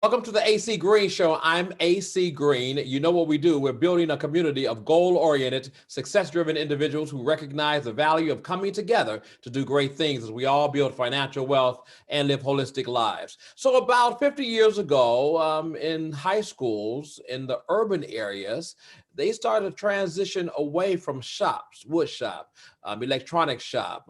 Welcome to the AC Green Show. I'm AC Green. You know what we do. We're building a community of goal-oriented, success-driven individuals who recognize the value of coming together to do great things as we all build financial wealth and live holistic lives. So about 50 years ago, in high schools in the urban areas, they started to transition away from shops, wood shop, electronic shop,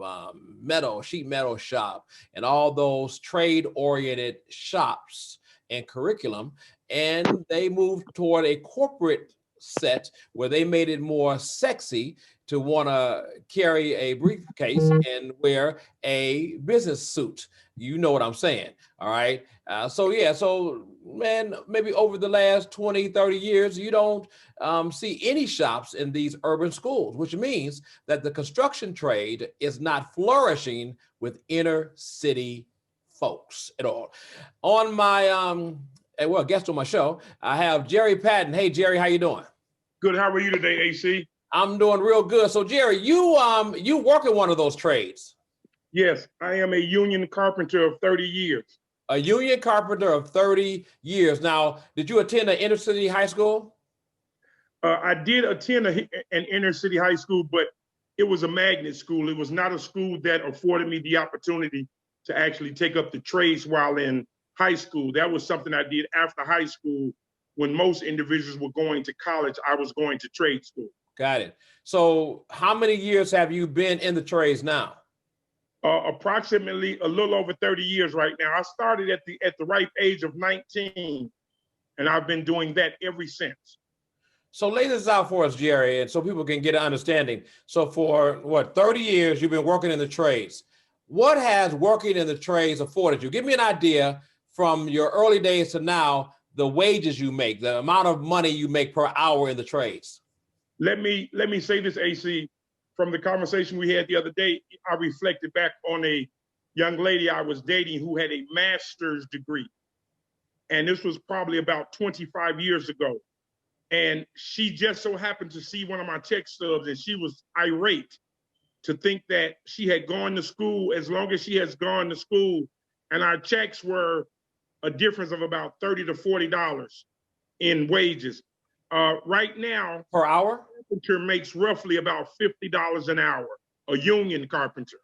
sheet metal shop, and all those trade-oriented shops and curriculum, and they moved toward a corporate set where they made it more sexy to want to carry a briefcase and wear a business suit. You know what I'm saying? All right. So man, maybe over the last 20, 30 years, you don't see any shops in these urban schools, which means that the construction trade is not flourishing with inner city folks at all. On my guest on my show, I have Jerry Patton. Hey Jerry, how you doing? Good. How are you today, AC? I'm doing real good. So Jerry, you work in one of those trades. Yes, I am a union carpenter of 30 years. A union carpenter of 30 years. Now, did you attend an inner city high school? I did attend an inner city high school, but it was a magnet school. It was not a school that afforded me the opportunity to actually take up the trades while in high school. That was something I did after high school. When most individuals were going to college, I was going to trade school. Got it. So how many years have you been in the trades now? Approximately a little over 30 years right now. I started at the ripe age of 19, and I've been doing that ever since. So lay this out for us, Jerry, and so people can get an understanding. So for what, 30 years you've been working in the trades. What has working in the trades afforded you? Give me an idea from your early days to now, the wages you make, the amount of money you make per hour in the trades. Let me say this, AC. From the conversation we had the other day, I reflected back on a young lady I was dating who had a master's degree. And this was probably about 25 years ago. And she just so happened to see one of my text stubs, and she was irate to think that she had gone to school as long as she has gone to school. And our checks were a difference of about $30 to $40 in wages. Right now, per hour, carpenter makes roughly about $50 an hour, a union carpenter.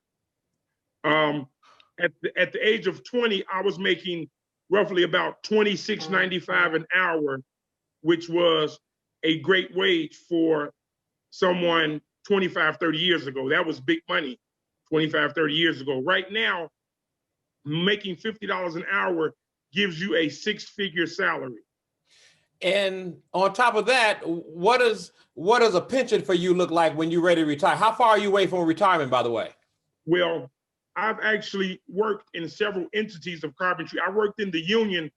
At the age of 20, I was making roughly about $26.95 an hour, which was a great wage for someone 25, 30 years ago. That was big money 25, 30 years ago. Right now, making $50 an hour gives you a six-figure salary. And on top of that, what does a pension for you look like when you're ready to retire? How far are you away from retirement, by the way? Well, I've actually worked in several entities of carpentry. I worked in the union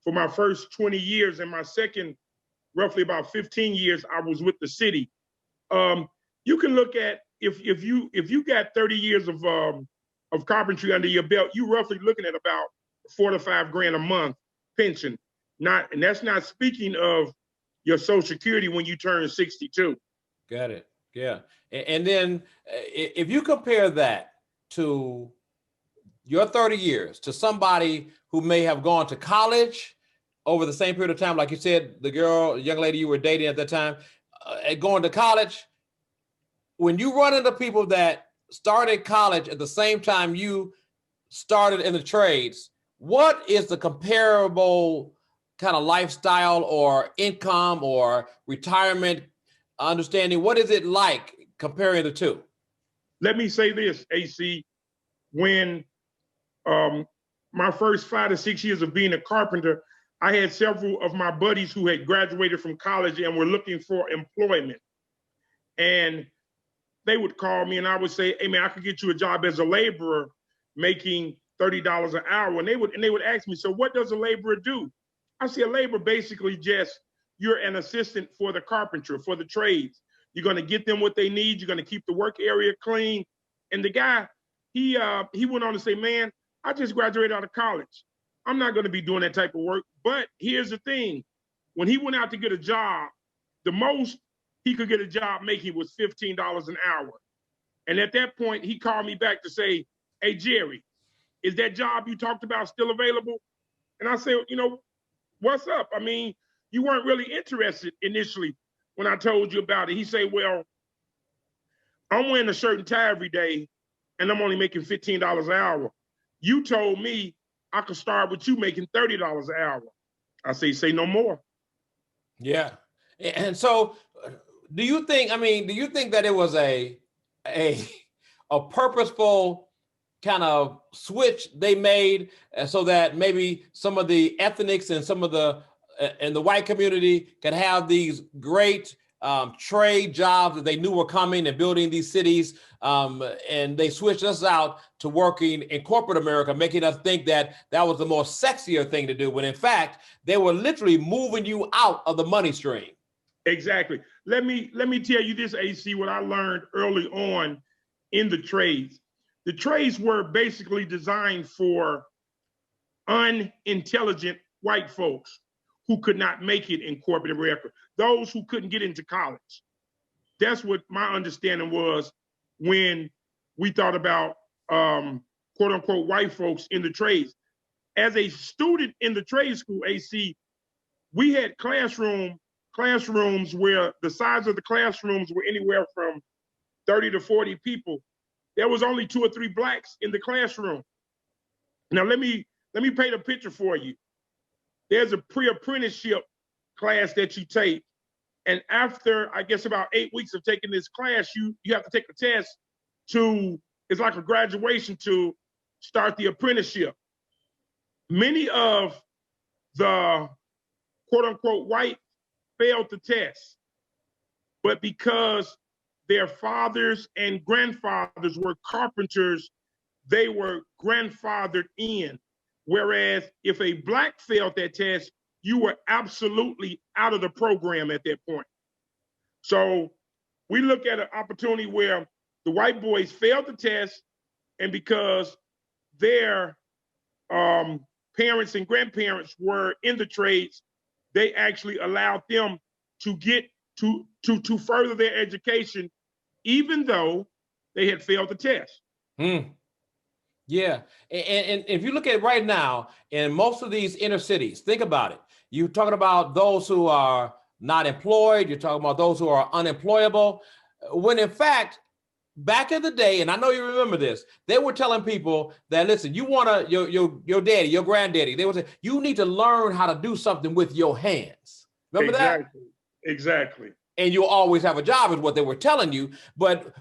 for my first 20 years, and my second, roughly about 15 years, I was with the city. You can look at if you got 30 years of carpentry under your belt, you're roughly looking at about $4 to $5 grand a month pension. And that's not speaking of your Social Security when you turn 62. Got it. Yeah. And then if you compare that to your 30 years to somebody who may have gone to college over the same period of time, like you said, the young lady you were dating at that time, going to college, when you run into people that started college at the same time you started in the trades, what is the comparable kind of lifestyle or income or retirement understanding? What is it like comparing the two? Let me say this, AC. When my first 5 to 6 years of being a carpenter, I had several of my buddies who had graduated from college and were looking for employment. And they would call me and I would say, hey man, I could get you a job as a laborer making $30 an hour. And they would ask me, so what does a laborer do? I say a laborer basically just, you're an assistant for the carpenter, for the trades. You're going to get them what they need. You're going to keep the work area clean. And the guy, he went on to say, man, I just graduated out of college. I'm not going to be doing that type of work. But here's the thing. When he went out to get a job, the most he could get a job making was $15 an hour. And at that point, he called me back to say, hey, Jerry, is that job you talked about still available? And I said, what's up? I mean, you weren't really interested initially when I told you about it. He said, well, I'm wearing a shirt and tie every day and I'm only making $15 an hour. You told me I could start with you making $30 an hour. I say no more. Yeah. And so do you think, I mean, do you think that it was a a purposeful kind of switch they made so that maybe some of the ethnics and some of the and the white community could have these great trade jobs that they knew were coming and building these cities, and they switched us out to working in corporate America, making us think that that was the more sexier thing to do, when in fact they were literally moving you out of the money stream. Exactly. Let me tell you this, AC, what I learned early on in the trades. The trades were basically designed for unintelligent white folks who could not make it in corporate America, those who couldn't get into college. That's what my understanding was when we thought about quote unquote white folks in the trades. As a student in the trade school, AC, we had classrooms where the size of the classrooms were anywhere from 30 to 40 people. There was only 2 or 3 blacks in the classroom. Now let me paint a picture for you. There's a pre-apprenticeship class that you take, and after I guess about 8 weeks of taking this class, you have to take a test to, it's like a graduation to start the apprenticeship. Many of the quote unquote white failed the test, but because their fathers and grandfathers were carpenters, they were grandfathered in. Whereas if a black failed that test, you were absolutely out of the program at that point. So we look at an opportunity where the white boys failed the test, and because their parents and grandparents were in the trades, they actually allowed them to get to further their education, even though they had failed the test. Yeah. And if you look at it right now, in most of these inner cities, think about it. You're talking about those who are not employed. You're talking about those who are unemployable. When in fact, back in the day, and I know you remember this, they were telling people that, listen, you want to, your daddy, your granddaddy, they would say, you need to learn how to do something with your hands. Remember that? Exactly. And you'll always have a job is what they were telling you. But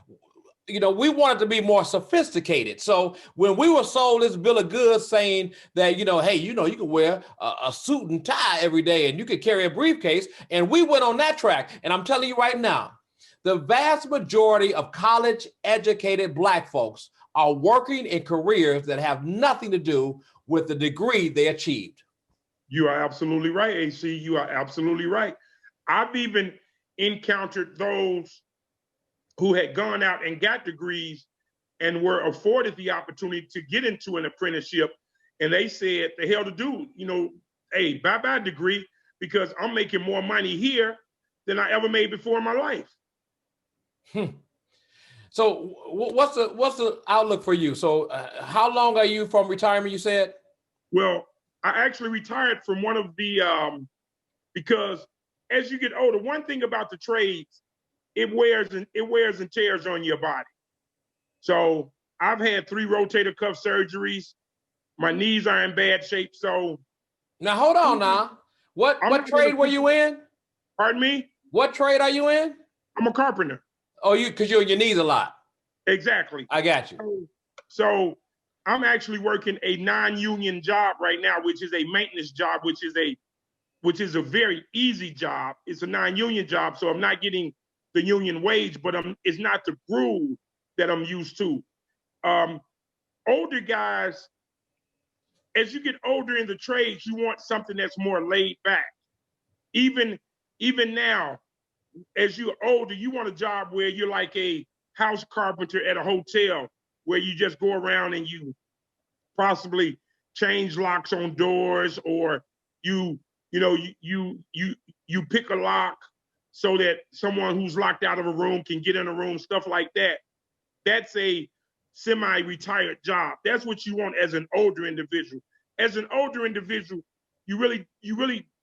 we wanted to be more sophisticated. So when we were sold this bill of goods saying that, hey, you can wear a suit and tie every day and you could carry a briefcase. And we went on that track. And I'm telling you right now, the vast majority of college educated black folks are working in careers that have nothing to do with the degree they achieved. You are absolutely right, AC. You are absolutely right. I've even encountered those who had gone out and got degrees and were afforded the opportunity to get into an apprenticeship. And they said, the hell to do, hey, bye-bye degree, because I'm making more money here than I ever made before in my life. So what's the outlook for you? So how long are you from retirement, you said? Well, I actually retired from one of the, because as you get older, one thing about the trades, it wears and tears on your body. So I've had 3 rotator cuff surgeries. My knees are in bad shape. So now hold on now. What trade were you in? Pardon me? What trade are you in? I'm a carpenter. Oh, because you're on your knees a lot. Exactly. I got you. So I'm actually working a non-union job right now, which is a maintenance job, which is a very easy job. It's a non-union job, so I'm not getting the union wage, but it's not the groove that I'm used to. Older guys, as you get older in the trades, you want something that's more laid back. Even now, as you're older, you want a job where you're like a house carpenter at a hotel, where you just go around and you possibly change locks on doors, or you pick a lock so that someone who's locked out of a room can get in a room, stuff like that. That's a semi-retired job. That's what you want as an older individual. As an older individual, you really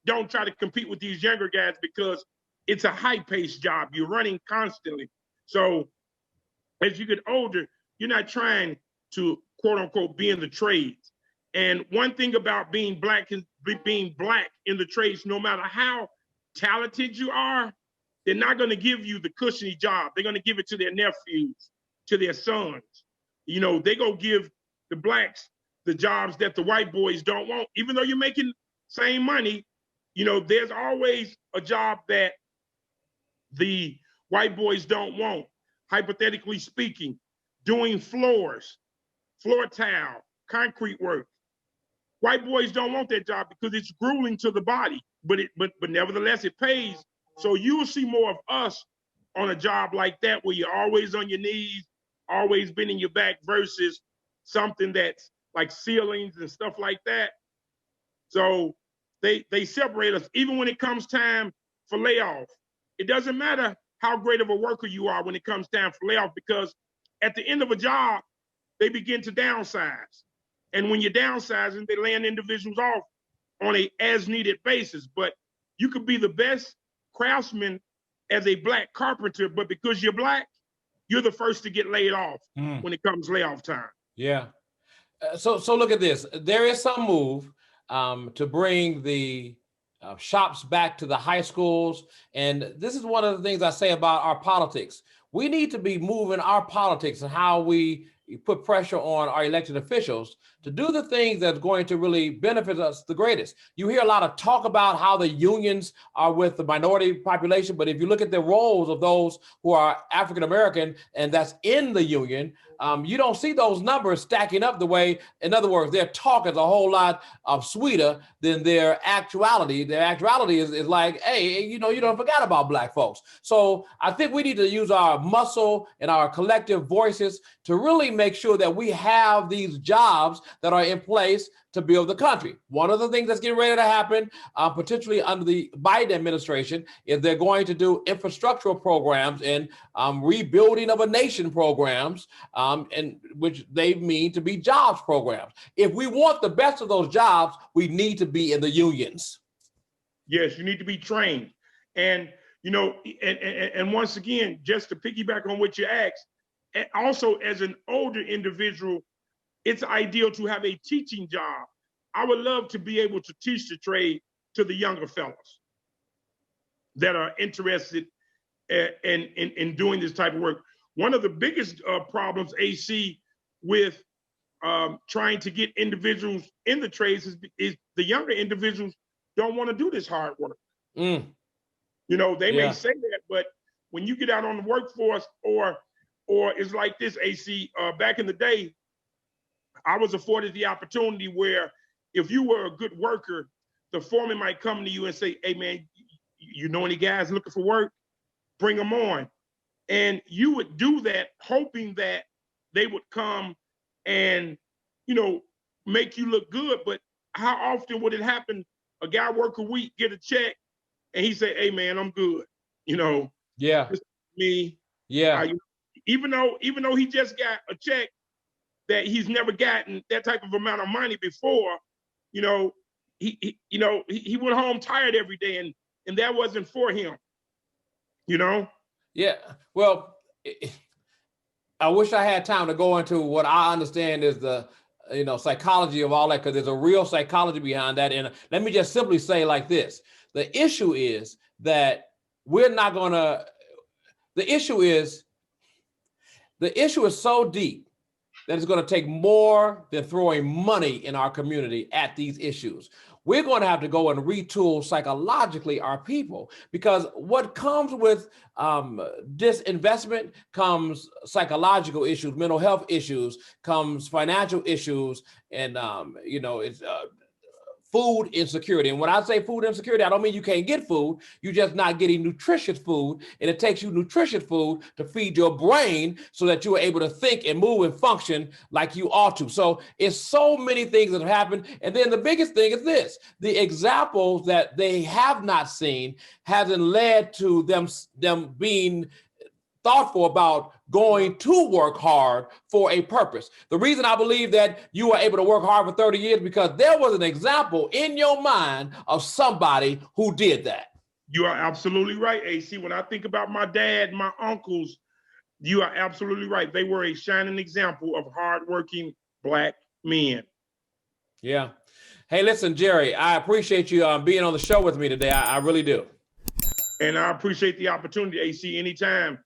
don't try to compete with these younger guys because it's a high-paced job. You're running constantly. So as you get older, you're not trying to quote unquote be in the trades. And one thing about being black in the trades, no matter how talented you are, they're not going to give you the cushiony job. They're going to give it to their nephews, to their sons. You know, they go give the blacks the jobs that the white boys don't want. Even though you're making same money, you know, there's always a job that the white boys don't want. Hypothetically speaking, doing floors, floor tile, concrete work. White boys don't want that job because it's grueling to the body, but nevertheless it pays. So you'll see more of us on a job like that where you're always on your knees, always bending your back versus something that's like ceilings and stuff like that. So they separate us. Even when it comes time for layoff, it doesn't matter how great of a worker you are when it comes time for layoff, because at the end of a job, they begin to downsize. And when you're downsizing, they laying individuals off on a as needed basis. But you could be the best craftsman as a black carpenter, but because you're black, you're the first to get laid off when it comes layoff time. Yeah. So look at this. There is some move to bring the shops back to the high schools. And this is one of the things I say about our politics. We need to be moving our politics and how we put pressure on our elected officials to do the things that's going to really benefit us the greatest. You hear a lot of talk about how the unions are with the minority population, but if you look at the roles of those who are African-American and that's in the union, you don't see those numbers stacking up the way, in other words, their talk is a whole lot sweeter than their actuality. Their actuality is like, hey, you know, you don't forget about black folks. So I think we need to use our muscle and our collective voices to really make sure that we have these jobs that are in place to build the country. One of the things that's getting ready to happen, potentially under the Biden administration, is they're going to do infrastructural programs and rebuilding of a nation programs, and which they mean to be jobs programs. If we want the best of those jobs, we need to be in the unions. Yes, you need to be trained. And, you know, and once again, just to piggyback on what you asked, also as an older individual, it's ideal to have a teaching job. I would love to be able to teach the trade to the younger fellas that are interested in doing this type of work. One of the biggest problems, AC, with trying to get individuals in the trades is the younger individuals don't want to do this hard work. You know, they may say that, but when you get out on the workforce, or it's like this, AC, back in the day, I was afforded the opportunity where if you were a good worker, the foreman might come to you and say, hey man, you know any guys looking for work? Bring them on. And you would do that hoping that they would come and, you know, make you look good. But how often would it happen? A guy work a week, get a check, and he say, hey man, I'm good. You know, this me. Even though he just got a check that he's never gotten that type of amount of money before, you know, he went home tired every day, and that wasn't for him, you know? Yeah, well, I wish I had time to go into what I understand is the, you know, psychology of all that, because there's a real psychology behind that. And let me just simply say like this, the issue is that we're not gonna, the issue is so deep that it's going to take more than throwing money in our community at these issues. We're going to have to go and retool psychologically our people, because what comes with disinvestment comes psychological issues, mental health issues, comes financial issues, and you know, it's food insecurity. And when I say food insecurity, I don't mean you can't get food. You're just not getting nutritious food. And it takes you nutritious food to feed your brain so that you are able to think and move and function like you ought to. So it's so many things that have happened. And then the biggest thing is this: the examples that they have not seen hasn't led to them being thoughtful about going to work hard for a purpose. The reason I believe that you were able to work hard for 30 years because there was an example in your mind of somebody who did that. You are absolutely right, AC. When I think about my dad, my uncles, you are absolutely right. They were a shining example of hardworking Black men. Yeah. Hey, listen, Jerry, I appreciate you being on the show with me today. I really do. And I appreciate the opportunity, AC, anytime.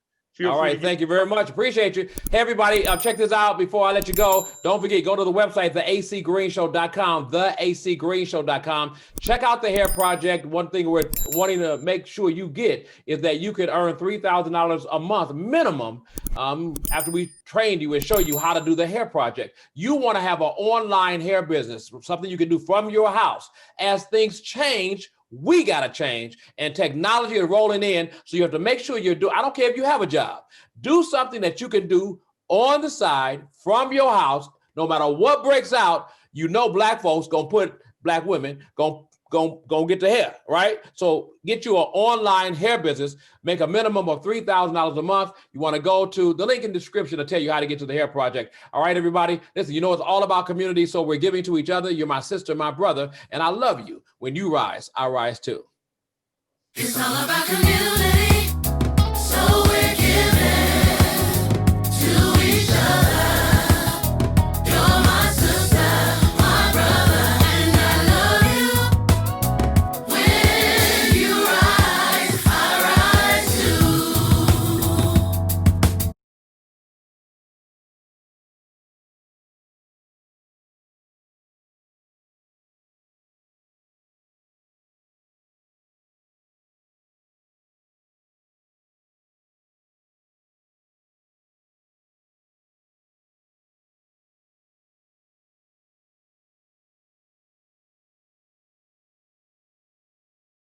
All right, thank you very much. Appreciate you. Hey, everybody, check this out before I let you go. Don't forget, go to the website, theacgreenshow.com, theacgreenshow.com. Check out the hair project. One thing we're wanting to make sure you get is that you could earn $3,000 a month minimum after we trained you and show you how to do the hair project. You want to have an online hair business, something you can do from your house. As things change, we got to change, and technology is rolling in. So you have to make sure I don't care if you have a job, do something that you can do on the side from your house. No matter what breaks out, Black folks gonna put Black women gonna get the hair, right? So get you an online hair business, make a minimum of $3,000 a month. You want to go to the link in the description to tell you how to get to the hair project. All right, everybody, listen, it's all about community. So we're giving to each other. You're my sister, my brother, and I love you. When you rise, I rise too. It's all about community.